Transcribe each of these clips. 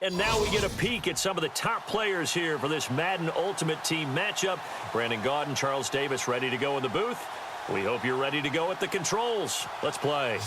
And now we get a peek at some of the top players here for this Madden Ultimate Team matchup. Brandon Gaudin, Charles Davis ready to go in the booth. We hope you're ready to go at the controls. Let's play.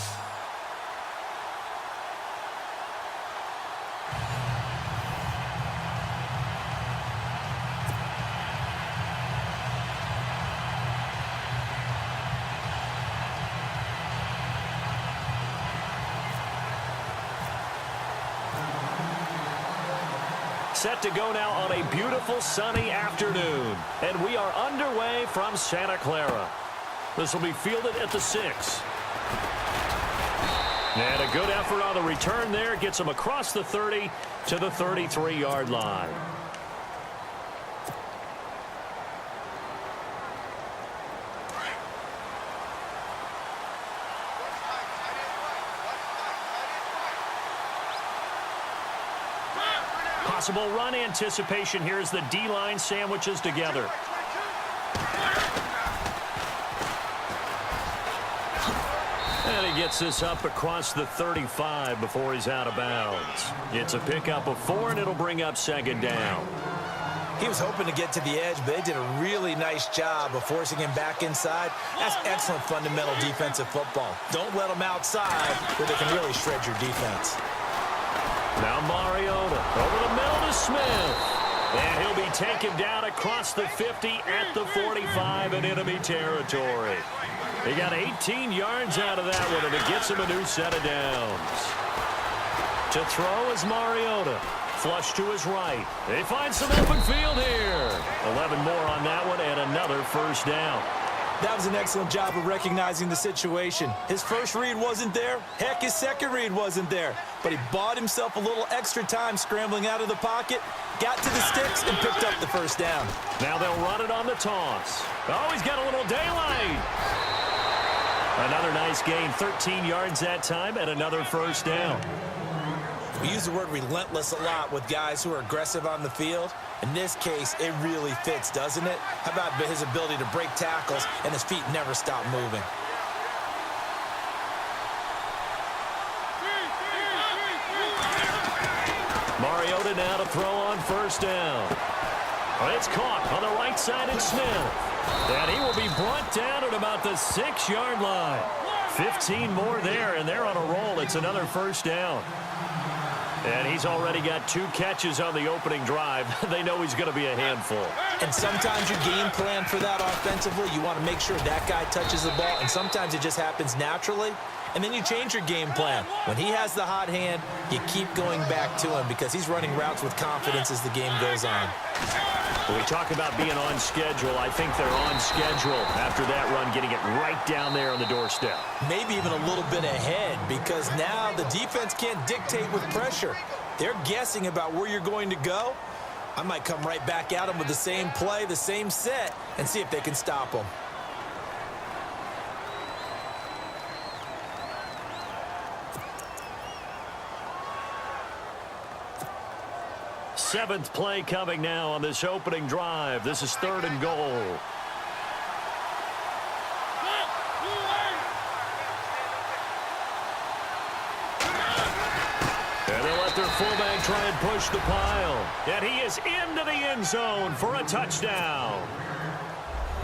Set to go now on a beautiful sunny afternoon. And we are underway from Santa Clara. This will be fielded at the 6. And a good effort on the return there. Gets him across the 30 to the 33-yard line. Possible run anticipation here as the D-line sandwiches together. And he gets this up across the 35 before he's out of bounds. It's a pickup of 4, and it'll bring up second down. He was hoping to get to the edge, but they did a really nice job of forcing him back inside. That's excellent fundamental defensive football. Don't let them outside where they can really shred your defense. Now Mariota over the middle to Smith. And he'll be taken down across the 50 at the 45 in enemy territory. He got 18 yards out of that one, and it gets him a new set of downs. To throw is Mariota. Flush to his right. They find some open field here. 11 more on that one, and another first down. That was an excellent job of recognizing the situation. His first read wasn't there. Heck, his second read wasn't there. But he bought himself a little extra time scrambling out of the pocket, got to the sticks, and picked up the first down. Now they'll run it on the toss. Oh, he's got a little daylight. Another nice gain, 13 yards that time, and another first down. We use the word relentless a lot with guys who are aggressive on the field. In this case, it really fits, doesn't it? How about his ability to break tackles and his feet never stop moving? Mariota now to throw on first down. It's caught on the right side of Smith. And he will be brought down at about the 6-yard line. 15 more there, and they're on a roll. It's another first down. And he's already got 2 catches on the opening drive. They know he's going to be a handful. And sometimes you game plan for that offensively. You want to make sure that guy touches the ball, and sometimes it just happens naturally. And then you change your game plan. When he has the hot hand, you keep going back to him because he's running routes with confidence as the game goes on. When we talk about being on schedule, I think they're on schedule after that run, getting it right down there on the doorstep. Maybe even a little bit ahead because now the defense can't dictate with pressure. They're guessing about where you're going to go. I might come right back at them with the same play, the same set, and see if they can stop them. Seventh play coming now on this opening drive. This is 3rd and goal. And they let their fullback try and push the pile. And he is into the end zone for a touchdown.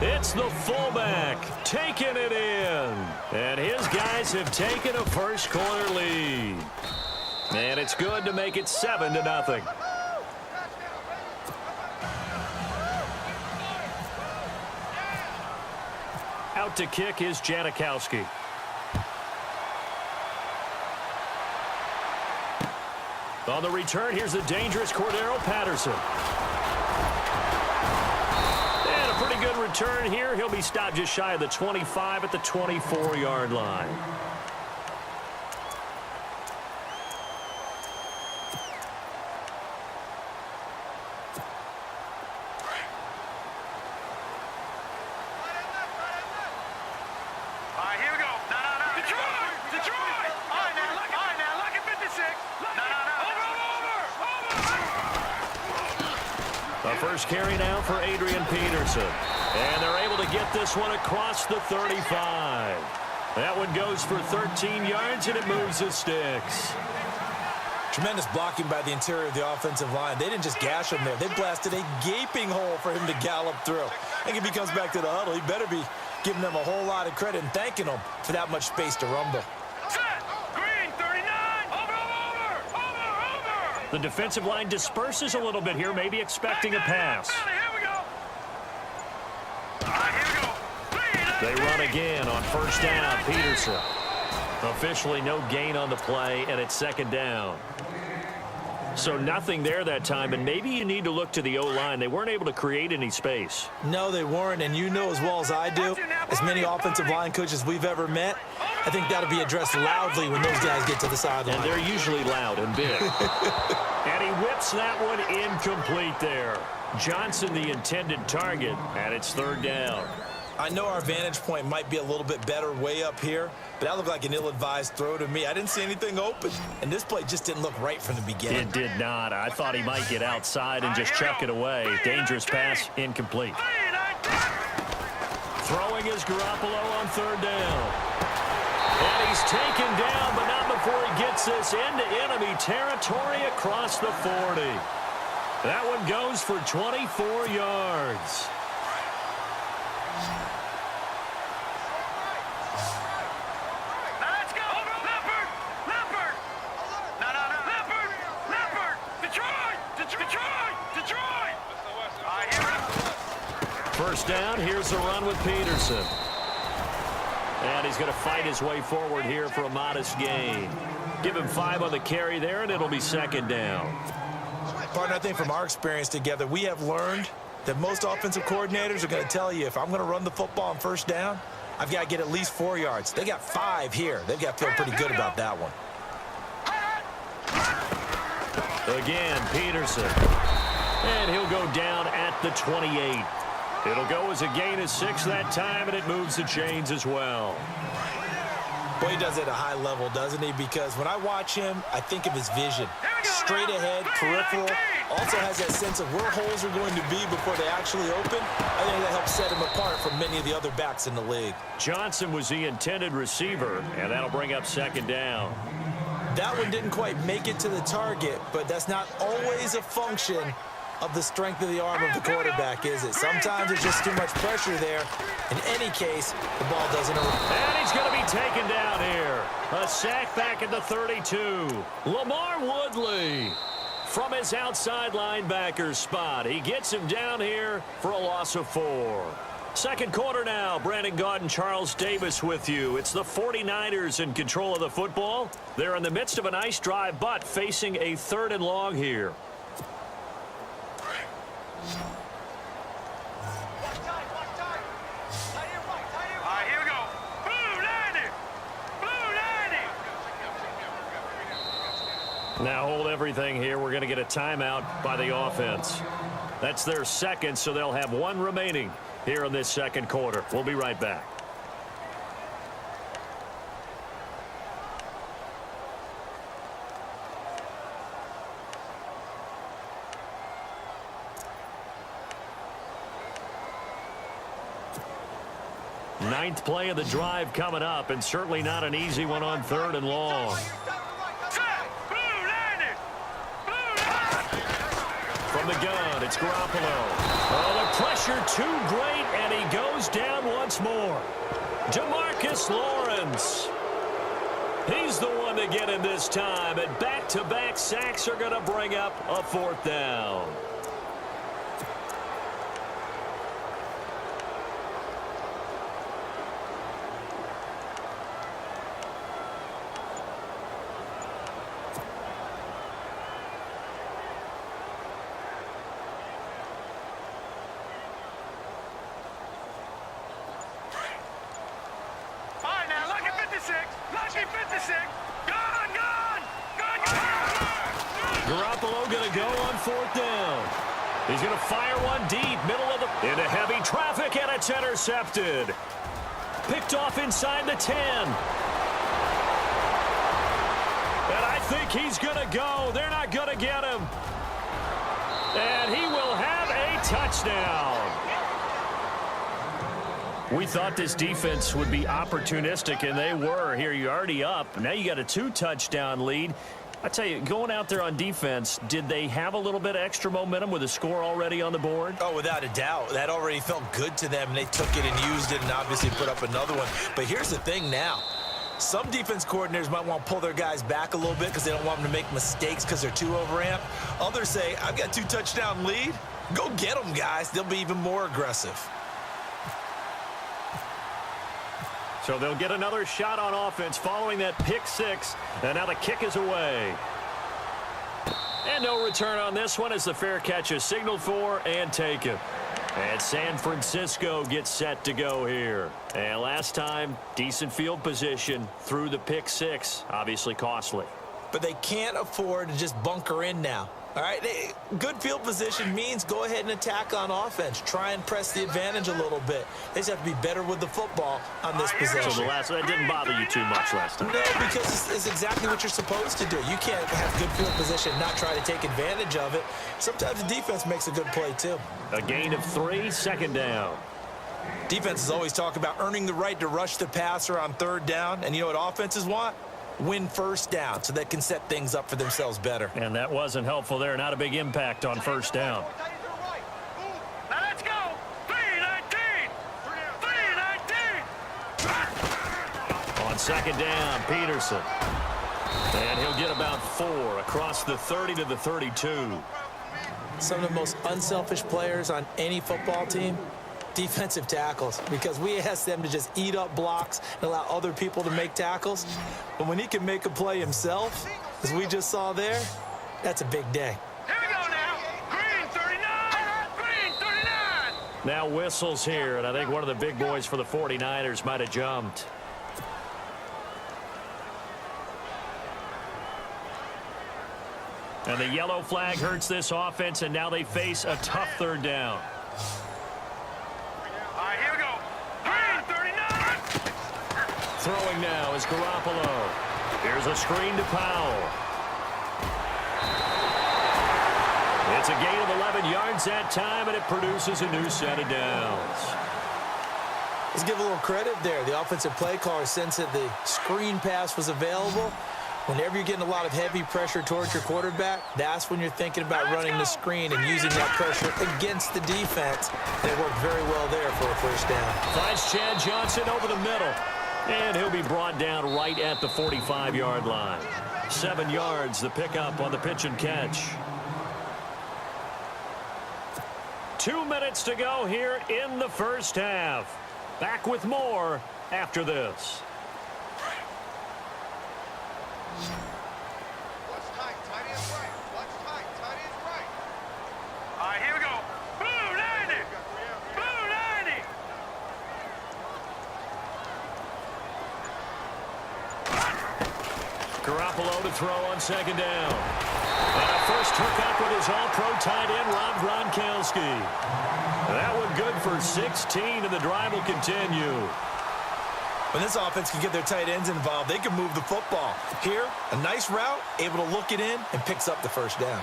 It's the fullback taking it in. And his guys have taken a first-quarter lead. And it's good to make it 7-0. Out to kick is Janikowski. On the return, here's the dangerous Cordero Patterson. And a pretty good return here. He'll be stopped just shy of the 25 at the 24-yard line. First carry now for Adrian Peterson. And they're able to get this one across the 35. That one goes for 13 yards, and it moves the sticks. Tremendous blocking by the interior of the offensive line. They didn't just gash him there. They blasted a gaping hole for him to gallop through. I think if he comes back to the huddle, he better be giving them a whole lot of credit and thanking them for that much space to rumble. Set. Green, 39. Over. The defensive line disperses a little bit here, maybe expecting a pass. Here we go. Here we go. They run again on first down. Peterson. Officially no gain on the play, and it's second down. So nothing there that time, and maybe you need to look to the O-line. They weren't able to create any space. No, they weren't, and you know as well as I do, as many offensive line coaches we've ever met, I think that'll be addressed loudly when those guys get to the sideline. And they're usually loud and big. And he whips that one incomplete there. Johnson, the intended target, and it's third down. I know our vantage point might be a little bit better way up here, but that looked like an ill-advised throw to me. I didn't see anything open, and this play just didn't look right from the beginning. It did not. I thought he might get outside and just chuck it away. Dangerous pass, incomplete. Throwing is Garoppolo on third down. And he's taken down, but not before he gets this into enemy territory across the 40. That one goes for 24 yards. First down, here's the run with Peterson. And he's going to fight his way forward here for a modest gain. Give him 5 on the carry there, and it'll be second down. Partner, I think from our experience together, we have learned that most offensive coordinators are going to tell you, if I'm going to run the football on first down, I've got to get at least 4 yards. They got 5 here. They've got to feel pretty good about that one. Again, Peterson. And he'll go down at the 28. It'll go as a gain of 6 that time, and it moves the chains as well. Boy, he does it at a high level, doesn't he? Because when I watch him, I think of his vision. Straight ahead, peripheral. Also has that sense of where holes are going to be before they actually open. I think that helps set him apart from many of the other backs in the league. Johnson was the intended receiver, and that'll bring up second down. That one didn't quite make it to the target, but that's not always a function of the strength of the arm of the quarterback, is it? Sometimes there's just too much pressure there. In any case, the ball doesn't arrive. And he's going to be taken down here. A sack back at the 32. Lamar Woodley from his outside linebacker spot. He gets him down here for a loss of 4. Second quarter now. Brandon Gaudin and Charles Davis with you. It's the 49ers in control of the football. They're in the midst of a nice drive, but facing a 3rd and long here. Now hold everything here. We're going to get a timeout by the offense. That's their second, so they'll have 1 remaining here in this second quarter. We'll be right back. Ninth play of the drive coming up, and certainly not an easy one on 3rd and long. From the gun, it's Garoppolo. Oh, the pressure too great, and he goes down once more. Demarcus Lawrence. He's the one to get him this time, and back-to-back sacks are going to bring up a 4th down. Garoppolo going to go on 4th down. He's going to fire one deep, middle of the... into heavy traffic, and it's intercepted. Picked off inside the 10. And I think he's going to go. They're not going to get him. And he will have a touchdown. We thought this defense would be opportunistic, and they were. Here you're already up. Now you got a 2-touchdown lead. I tell you, going out there on defense, did they have a little bit of extra momentum with a score already on the board? Oh, without a doubt. That already felt good to them. They took it and used it and obviously put up another one. But here's the thing now. Some defense coordinators might want to pull their guys back a little bit because they don't want them to make mistakes because they're too overamped. Others say, I've got 2-touchdown lead. Go get them, guys. They'll be even more aggressive. So they'll get another shot on offense following that pick six. And now the kick is away. And no return on this one as the fair catch is signaled for and taken. And San Francisco gets set to go here. And last time, decent field position through the pick six. Obviously costly. But they can't afford to just bunker in now. All right, good field position means go ahead and attack on offense. Try and press the advantage a little bit. They just have to be better with the football on this possession. So that didn't bother you too much last time. No, because it's exactly what you're supposed to do. You can't have good field position and not try to take advantage of it. Sometimes the defense makes a good play, too. A gain of 3, second down. Defenses always talk about earning the right to rush the passer on third down. And you know what offenses want? Win first down so they can set things up for themselves better. And that wasn't helpful there. Not a big impact on first down. Now let's go. 3-19. 3-19. On second down, Peterson. And he'll get about 4 across the 30 to the 32. Some of the most unselfish players on any football team, defensive tackles, because we ask them to just eat up blocks and allow other people to make tackles. But when he can make a play himself, as we just saw there, that's a big day. Here we go now. Green 39. Green 39. Now whistles here, and I think one of the big boys for the 49ers might have jumped. And the yellow flag hurts this offense, and now they face a tough third down. All right, here we go. Green 39. Throwing now is Garoppolo. Here's a screen to Powell. It's a gain of 11 yards that time, and it produces a new set of downs. Let's give a little credit there. The offensive play caller sensed that the screen pass was available. Whenever you're getting a lot of heavy pressure towards your quarterback, that's when you're thinking about running the screen and using that pressure against the defense. They worked very well there for a first down. Finds Chad Johnson over the middle. And he'll be brought down right at the 45-yard line. 7 yards, the pickup on the pitch and catch. 2 minutes to go here in the first half. Back with more after this. Watch tight, tight ends right. Watch tight, tight ends right. All right, here we go. Blue 90. Blue 90. Garoppolo to throw on second down. And a first hookup with his all-pro tight end, Rob Gronkowski. That one good for 16, and the drive will continue. When this offense can get their tight ends involved, they can move the football. Here, a nice route, able to look it in, and picks up the first down.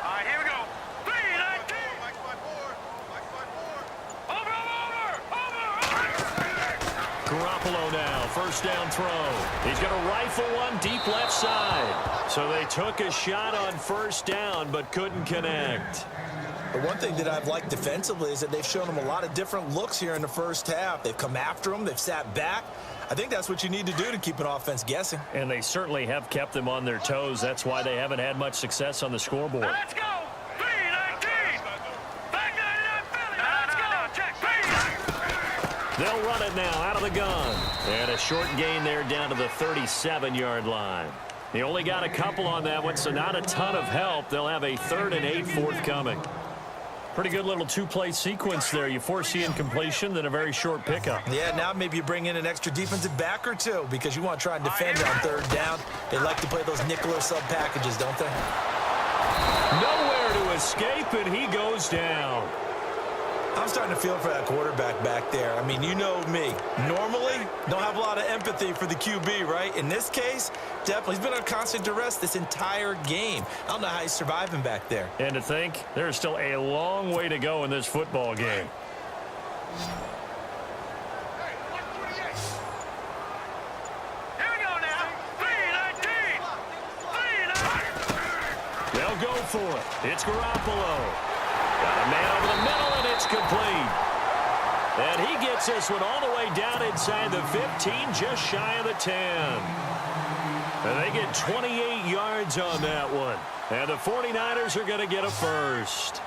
All right, here we go. 3-19. Mike by 4. Mike by 4. Over. Garoppolo now, first down throw. He's going to rifle one deep left side. So they took a shot on first down, but couldn't connect. The one thing that I've liked defensively is that they've shown them a lot of different looks here in the first half. They've come after them. They've sat back. I think that's what you need to do to keep an offense guessing. And they certainly have kept them on their toes. That's why they haven't had much success on the scoreboard. Now let's go. 3-19. Back 99 Philly. Now let's go. Check. 3. They'll run it now out of the gun. And a short gain there down to the 37-yard line. They only got a couple on that one, so not a ton of help. They'll have a 3rd and 8 forthcoming. Pretty good little two-play sequence there. You foresee incompletion, then a very short pickup. Yeah, now maybe you bring in an extra defensive back or two because you want to try and defend on third down. They like to play those nickel or sub packages, don't they? Nowhere to escape, and he goes down. I'm starting to feel for that quarterback back there. I mean, you know me. Normally, don't have a lot of empathy for the QB, right? In this case, definitely. He's been on constant duress this entire game. I don't know how he's surviving back there. And to think, there's still a long way to go in this football game. Here we go now. 3-19. 3-19. They'll go for it. It's Garoppolo. Got a man over the middle, and it's complete. And he gets this one all the way down inside the 15, just shy of the 10. And they get 28 yards on that one. And the 49ers are going to get a first.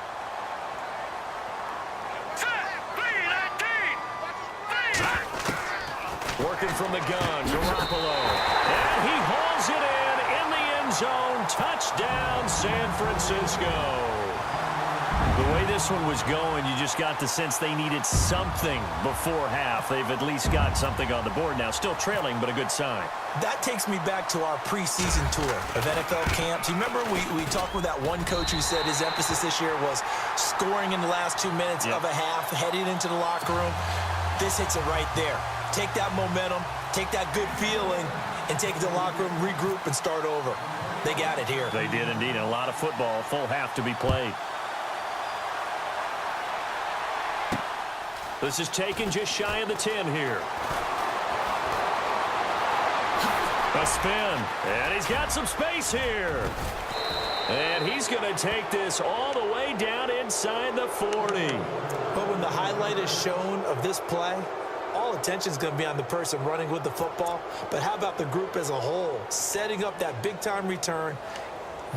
Working from the gun, Garoppolo. And he hauls it in the end zone. Touchdown, San Francisco. The way this one was going, you just got the sense they needed something before half. They've at least got something on the board now. Still trailing, but a good sign. That takes me back to our preseason tour of NFL camps. You remember we talked with that one coach who said his emphasis this year was scoring in the last 2 minutes of a half, heading into the locker room. This hits it right there. Take that momentum, take that good feeling, and take it to the locker room, regroup, and start over. They got it here. They did indeed. And a lot of football, full half to be played. This is taken just shy of the 10 here. A spin. And he's got some space here. And he's going to take this all the way down inside the 40. But when the highlight is shown of this play, all attention is going to be on the person running with the football. But how about the group as a whole? Setting up that big-time return,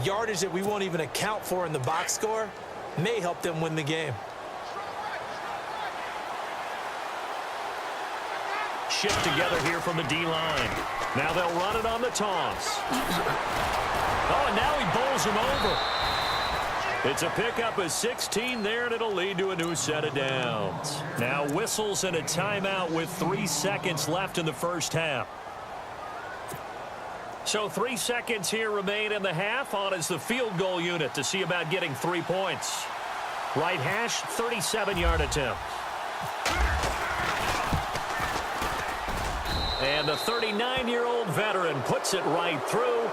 yardage that we won't even account for in the box score, may help them win the game. Shift together here from the D-line. Now they'll run it on the toss. Oh, and now he bowls him over. It's a pickup of 16 there, and it'll lead to a new set of downs. Now whistles and a timeout with 3 seconds left in the first half. So 3 seconds here remain in the half. On is the field goal unit to see about getting 3 points. Right hash, 37-yard attempt. And the 39-year-old veteran puts it right through.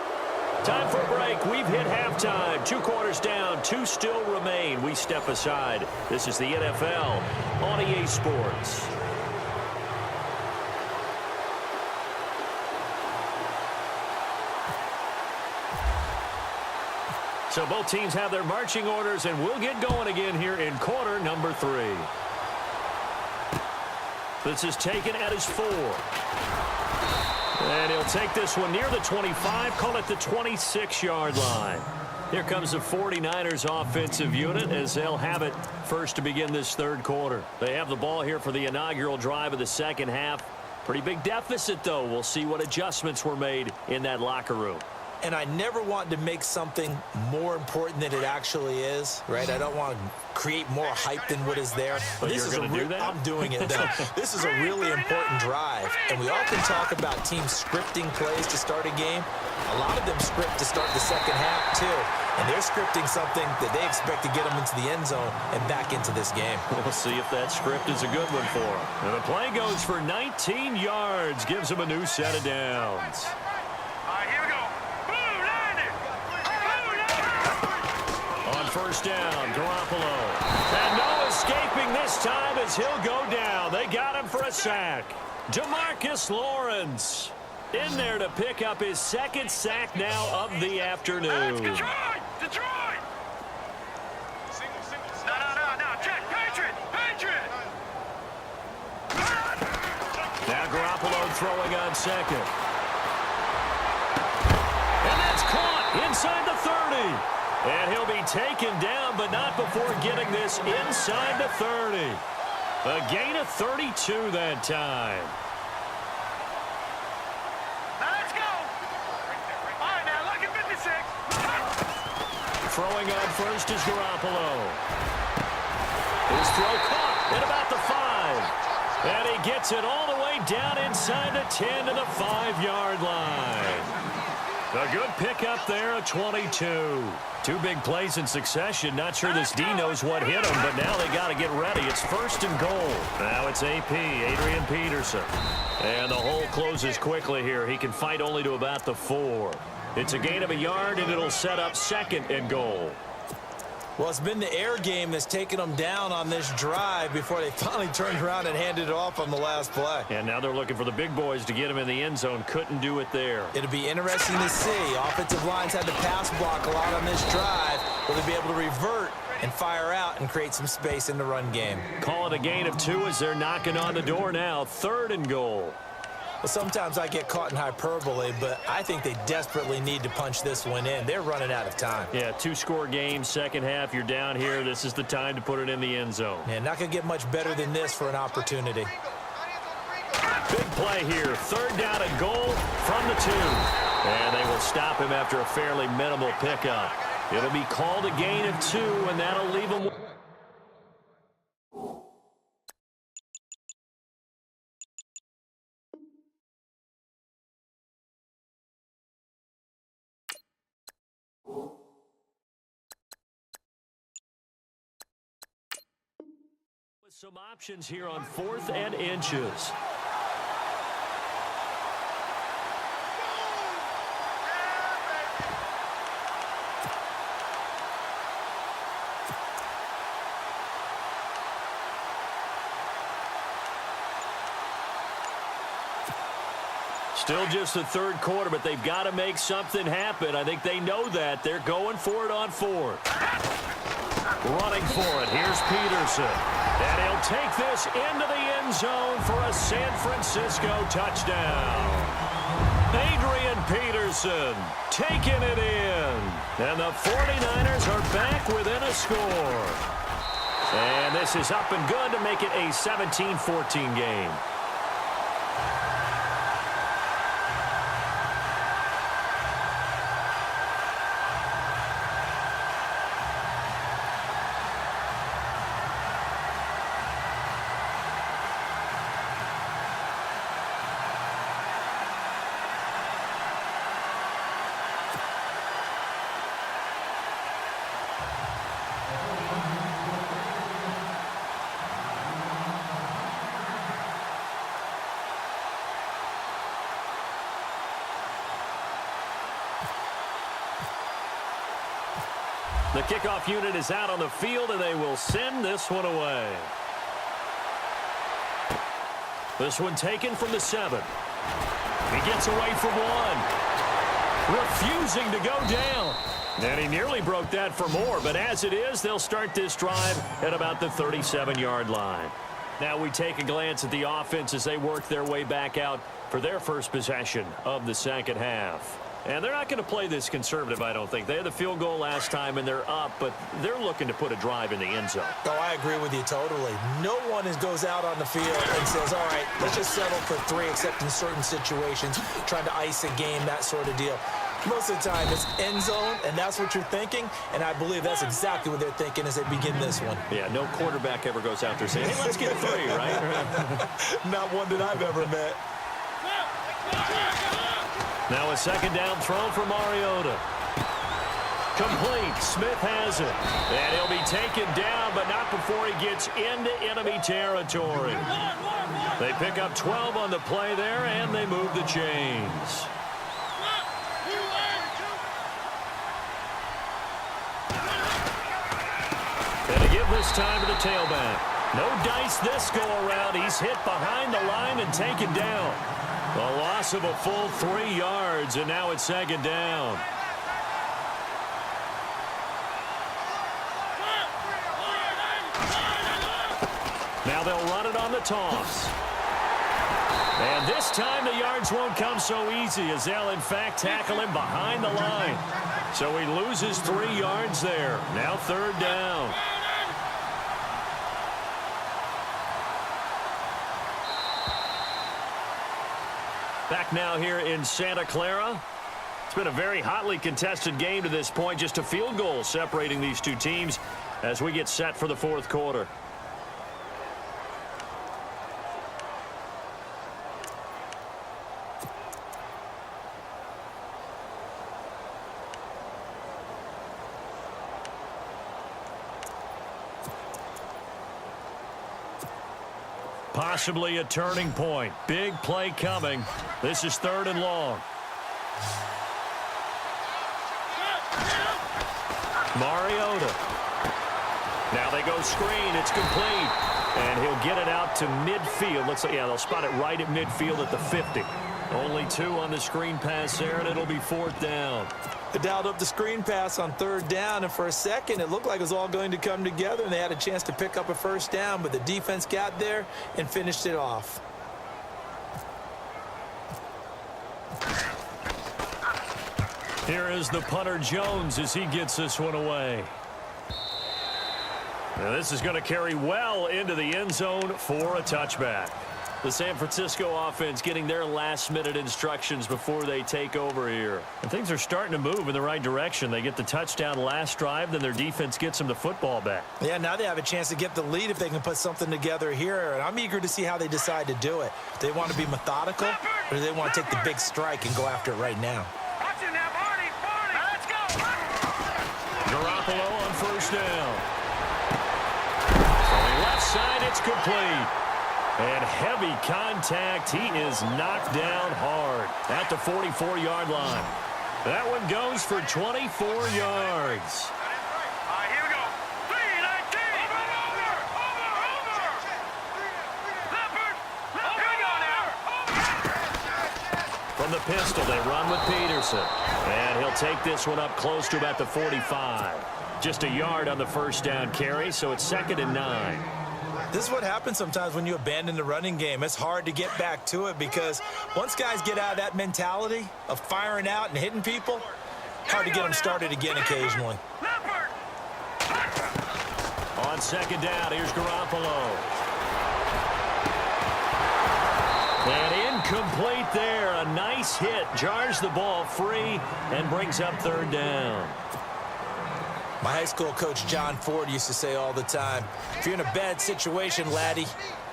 Time for a break. We've hit halftime. 2 quarters down. 2 still remain. We step aside. This is the NFL on EA Sports. So both teams have their marching orders, and we'll get going again here in quarter number 3. This is taken at his 4. And he'll take this one near the 25, call it the 26-yard line. Here comes the 49ers offensive unit as they'll have it first to begin this third quarter. They have the ball here for the inaugural drive of the second half. Pretty big deficit, though. We'll see what adjustments were made in that locker room. And I never want to make something more important than it actually is, right? I don't want to create more hype than what is there. But this you're is going to do that? I'm doing it, though. This is a really important drive. And we often talk about teams scripting plays to start a game. A lot of them script to start the second half, too. And they're scripting something that they expect to get them into the end zone and back into this game. We'll see if that script is a good one for them. And the play goes for 19 yards, gives them a new set of downs. All right, here we go. On first down, Garoppolo. And no escaping this time as he'll go down. They got him for a sack. DeMarcus Lawrence in there to pick up his second sack now of the afternoon. Detroit! Detroit! No. Check. Patriot! Now Garoppolo throwing on second. And that's caught inside the 30. And he'll be taken down, but not before getting this inside the 30. A gain of 32 that time. Now let's go! All right, now, look at 56. Throwing on first is Garoppolo. His throw caught at about the 5. And he gets it all the way down inside the 10 to the 5-yard line. A good pickup there, a 22. Two big plays in succession. Not sure this D knows what hit him, but now they got to get ready. It's 1st and goal. Now it's AP, Adrian Peterson. And the hole closes quickly here. He can fight only to about the 4. It's a gain of a yard, and it'll set up 2nd and goal. Well, it's been the air game that's taken them down on this drive before they finally turned around and handed it off on the last play. And now they're looking for the big boys to get him in the end zone. Couldn't do it there. It'll be interesting to see. Offensive lines had to pass block a lot on this drive. Will they be able to revert and fire out and create some space in the run game? Call it a gain of 2 as they're knocking on the door now. 3rd and goal. Well, sometimes I get caught in hyperbole, but I think they desperately need to punch this one in. They're running out of time. Yeah, 2-score game, second half. You're down here. This is the time to put it in the end zone. Yeah, not going to get much better than this for an opportunity. Big play here. 3rd down and goal from the 2. And they will stop him after a fairly minimal pickup. It'll be called a gain of 2, and that'll leave him. Some options here on 4th and inches. Still just the 3rd quarter, but they've got to make something happen. I think they know that. They're going for it on 4th. Running for it. Here's Peterson. And he'll take this into the end zone for a San Francisco touchdown. Adrian Peterson taking it in. And the 49ers are back within a score. And this is up and good to make it a 17-14 game. The kickoff unit is out on the field, and they will send this one away. This one taken from the 7. He gets away from 1. Refusing to go down. And he nearly broke that for more, but as it is, they'll start this drive at about the 37-yard line. Now we take a glance at the offense as they work their way back out for their first possession of the second half. And they're not going to play this conservative, I don't think. They had the field goal last time, and they're up, but they're looking to put a drive in the end zone. Oh, I agree with you totally. No one goes out on the field and says, all right, let's just settle for 3, except in certain situations, trying to ice a game, that sort of deal. Most of the time, it's end zone, and that's what you're thinking, and I believe that's exactly what they're thinking as they begin this one. Yeah, no quarterback ever goes out there saying, hey, let's get 3, right? Not one that I've ever met. Now a second down throw for Mariota. Complete. Smith has it. And he'll be taken down, but not before he gets into enemy territory. They pick up 12 on the play there, and they move the chains. And to give this time to the tailback. No dice this go-around. He's hit behind the line and taken down. A loss of a full 3 yards, and now it's second down. Now they'll run it on the toss. And this time the yards won't come so easy as they'll, in fact, tackle him behind the line. So he loses 3 yards there. Now third down. Back now here in Santa Clara. It's been a very hotly contested game to this point. Just a field goal separating these two teams as we get set for the fourth quarter. Possibly a turning point. Big play coming. This is 3rd and long. Mariota. Now they go screen. It's complete. And he'll get it out to midfield. Looks like, yeah, they'll spot it right at midfield at the 50. Only 2 on the screen pass there, and it'll be 4th down. They dialed up the screen pass on 3rd down, and for a second it looked like it was all going to come together, and they had a chance to pick up a 1st down, but the defense got there and finished it off. Here is the punter Jones as he gets this one away. Now this is going to carry well into the end zone for a touchback. The San Francisco offense getting their last-minute instructions before they take over here. And things are starting to move in the right direction. They get the touchdown last drive, then their defense gets them the football back. Yeah, now they have a chance to get the lead if they can put something together here, and I'm eager to see how they decide to do it. Do they want to be methodical, or do they want to take the big strike and go after it right now? Watching that, Barney. Let's go. Garoppolo on 1st down. From the left side, it's complete. And heavy contact. He is knocked down hard at the 44-yard line. That one goes for 24 yards. All right, here we go. 3-19. Over. Leopard. Here we go now. From the pistol, they run with Peterson. And he'll take this one up close to about the 45. Just a yard on the 1st down carry, so it's 2nd and 9. This is what happens sometimes when you abandon the running game. It's hard to get back to it because once guys get out of that mentality of firing out and hitting people, hard to get them started again occasionally. On 2nd down, here's Garoppolo. And incomplete there. A nice hit. Jars the ball free and brings up 3rd down. My high school coach, John Ford, used to say all the time, if you're in a bad situation, laddie,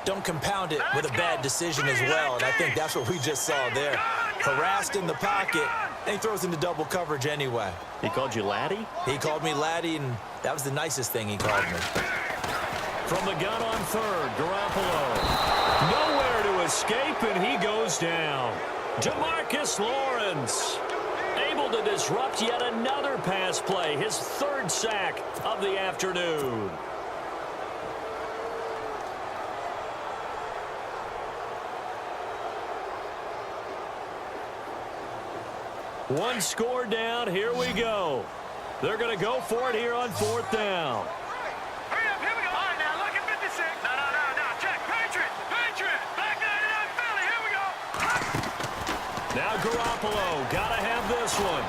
don't compound it with a bad decision as well. And I think that's what we just saw there. Harassed in the pocket, and he throws into double coverage anyway. He called you laddie? He called me laddie, and that was the nicest thing he called me. From the gun on 3rd, Garoppolo. Nowhere to escape, and he goes down. DeMarcus Lawrence able to disrupt yet another pass play. His 3rd sack of the afternoon. One score down. Here we go. They're going to go for it here on 4th down. Hurry up, here we go. All right, now, look at 56. No. Check. Patriot. Back 99 Philly. Here we go. Now Garoppolo. Got to have this one.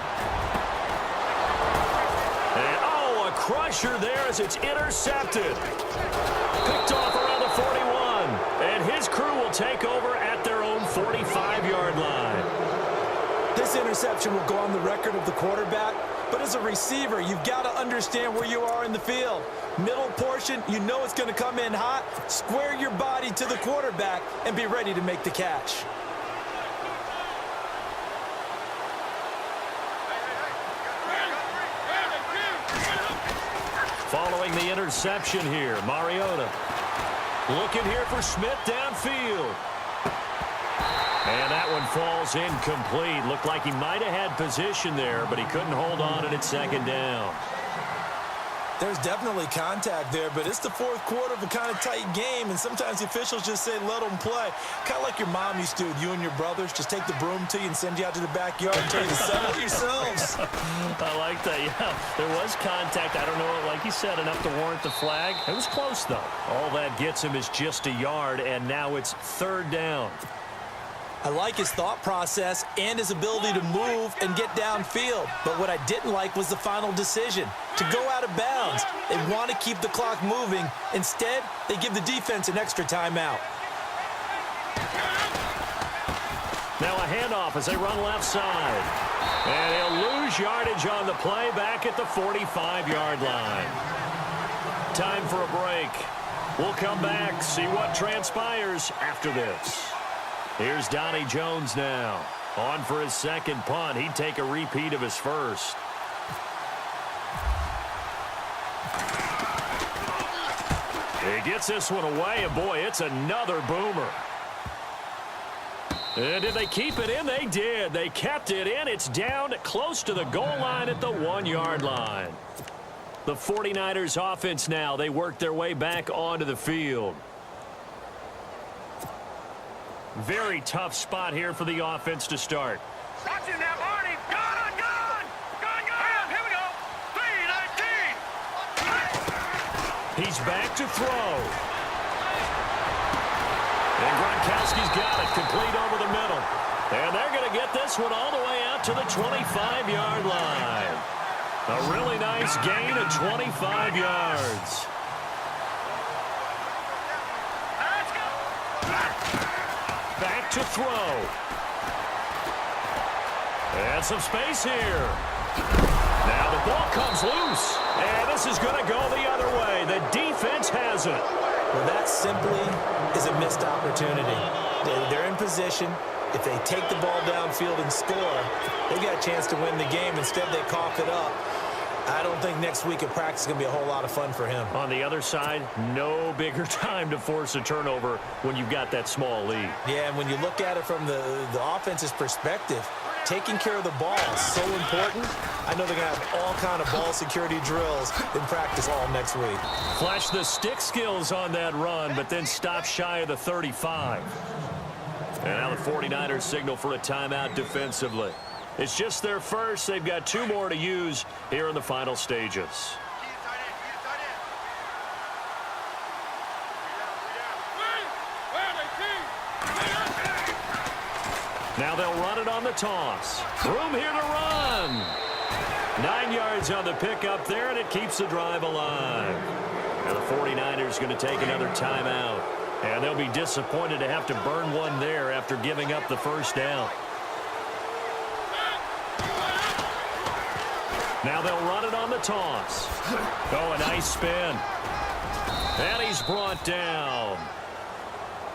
And, a crusher there as it's intercepted. Picked off around the 41. And his crew will take over at their own 45-yard line. This interception will go on the record of the quarterback, but as a receiver, you've got to understand where you are in the field. Middle portion, you know it's going to come in hot. Square your body to the quarterback and be ready to make the catch. Following the interception here, Mariota. Looking here for Smith downfield. And that one falls incomplete. Looked like he might have had position there, but he couldn't hold on, and it's 2nd down. There's definitely contact there, but it's the 4th quarter of a kind of tight game, and sometimes the officials just say, let them play. Kind of like your mom used to with you and your brothers. Just take the broom to you and send you out to the backyard and tell you to settle yourselves. I like that, yeah. There was contact. I don't know, like you said, enough to warrant the flag. It was close, though. All that gets him is just a yard, and now it's 3rd down. I like his thought process and his ability to move and get downfield. But what I didn't like was the final decision, to go out of bounds. They want to keep the clock moving. Instead, they give the defense an extra timeout. Now a handoff as they run left side. And he'll lose yardage on the play back at the 45-yard line. Time for a break. We'll come back, see what transpires after this. Here's Donnie Jones now. On for his 2nd punt. He'd take a repeat of his first. He gets this one away, and boy, it's another boomer. And did they keep it in? They did. They kept it in. It's down close to the goal line at the 1-yard line. The 49ers offense now. They work their way back onto the field. Very tough spot here for the offense to start. Watch him now, Barney. Gone. Here we go. 3-19. He's back to throw. And Gronkowski's got it, complete over the middle. And they're going to get this one all the way out to the 25-yard line. A really nice gain of 25 yards. Let's go. Back to throw. And some space here. Now the ball comes loose. And this is going to go the other way. The defense has it. Well, that simply is a missed opportunity. They're in position. If they take the ball downfield and score, they've got a chance to win the game. Instead, they cough it up. I don't think next week at practice is going to be a whole lot of fun for him. On the other side, no bigger time to force a turnover when you've got that small lead. Yeah, and when you look at it from the offense's perspective, taking care of the ball is so important. I know they're going to have all kind of ball security drills in practice all next week. Flash the stick skills on that run, but then stop shy of the 35. And now the 49ers signal for a timeout defensively. It's just their first. They've got 2 more to use here in the final stages. Now they'll run it on the toss. Room here to run. 9 yards on the pickup there, and it keeps the drive alive. Now the 49ers going to take another timeout. And they'll be disappointed to have to burn one there after giving up the first down. Now they'll run it on the toss. Oh, a nice spin. And he's brought down.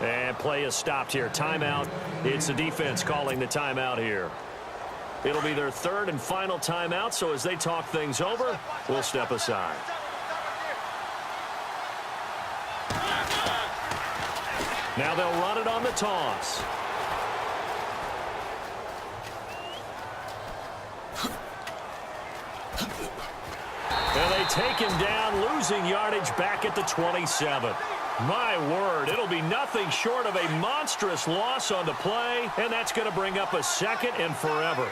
And play is stopped here. Timeout. It's the defense calling the timeout here. It'll be their 3rd and final timeout, so as they talk things over, we'll step aside. Now they'll run it on the toss. And they take him down, losing yardage back at the 27. My word, it'll be nothing short of a monstrous loss on the play, and that's going to bring up a 2nd and forever.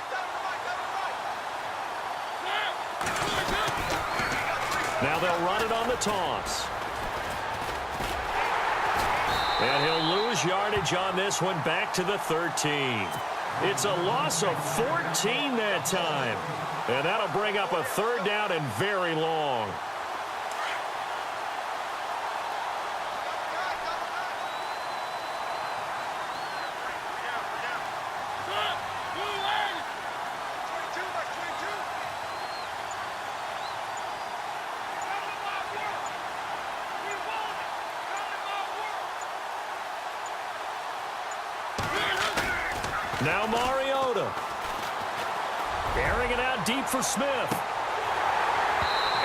Now they'll run it on the toss. And he'll lose yardage on this one back to the 13. It's a loss of 14 that time. And that'll bring up a 3rd down and very long. Now Mariota. Airing it out deep for Smith.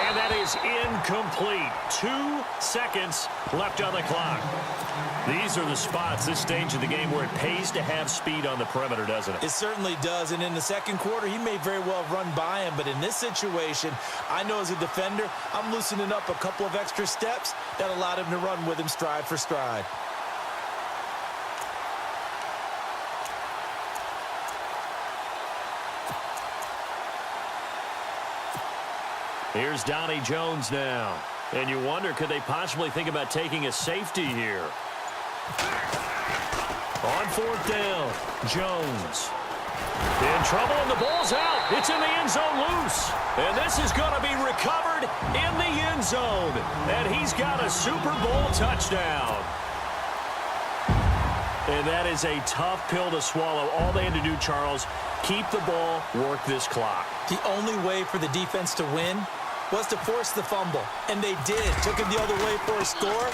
And that is incomplete. 2 seconds left on the clock. These are the spots, this stage of the game, where it pays to have speed on the perimeter, doesn't it? It certainly does. And in the second quarter, he may very well have run by him. But in this situation, I know as a defender, I'm loosening up a couple of extra steps that allowed him to run with him stride for stride. Here's Donnie Jones now. And you wonder, could they possibly think about taking a safety here? On 4th down, Jones. In trouble, and the ball's out. It's in the end zone loose. And this is going to be recovered in the end zone. And he's got a Super Bowl touchdown. And that is a tough pill to swallow. All they had to do, Charles, keep the ball, work this clock. The only way for the defense to win was to force the fumble, and they did. Took him the other way for a score,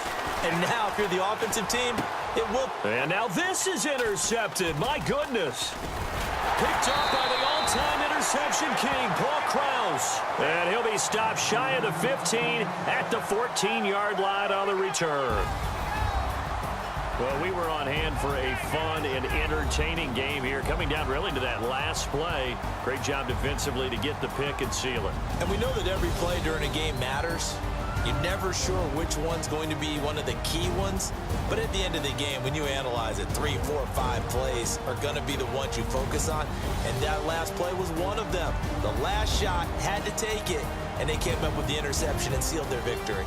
and now if you're the offensive team, it will. And now this is intercepted. My goodness. Picked up by the all-time interception king, Paul Krause. And he'll be stopped shy of the 15 at the 14-yard line on the return. Well, we were on hand for a fun and entertaining game here, coming down really to that last play. Great job defensively to get the pick and seal it. And we know that every play during a game matters. You're never sure which one's going to be one of the key ones. But at the end of the game, when you analyze it, 3, 4, 5 plays are going to be the ones you focus on. And that last play was one of them. The last shot had to take it, and they came up with the interception and sealed their victory.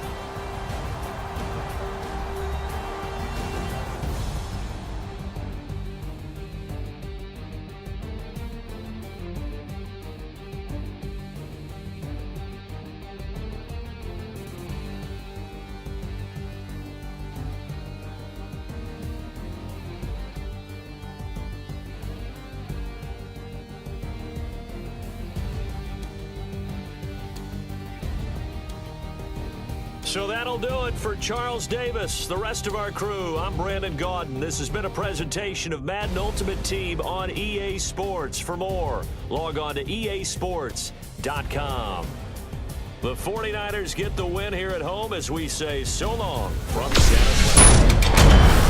So that'll do it for Charles Davis, the rest of our crew. I'm Brandon Gaudin. This has been a presentation of Madden Ultimate Team on EA Sports. For more, log on to easports.com. The 49ers get the win here at home as we say so long from San Antonio.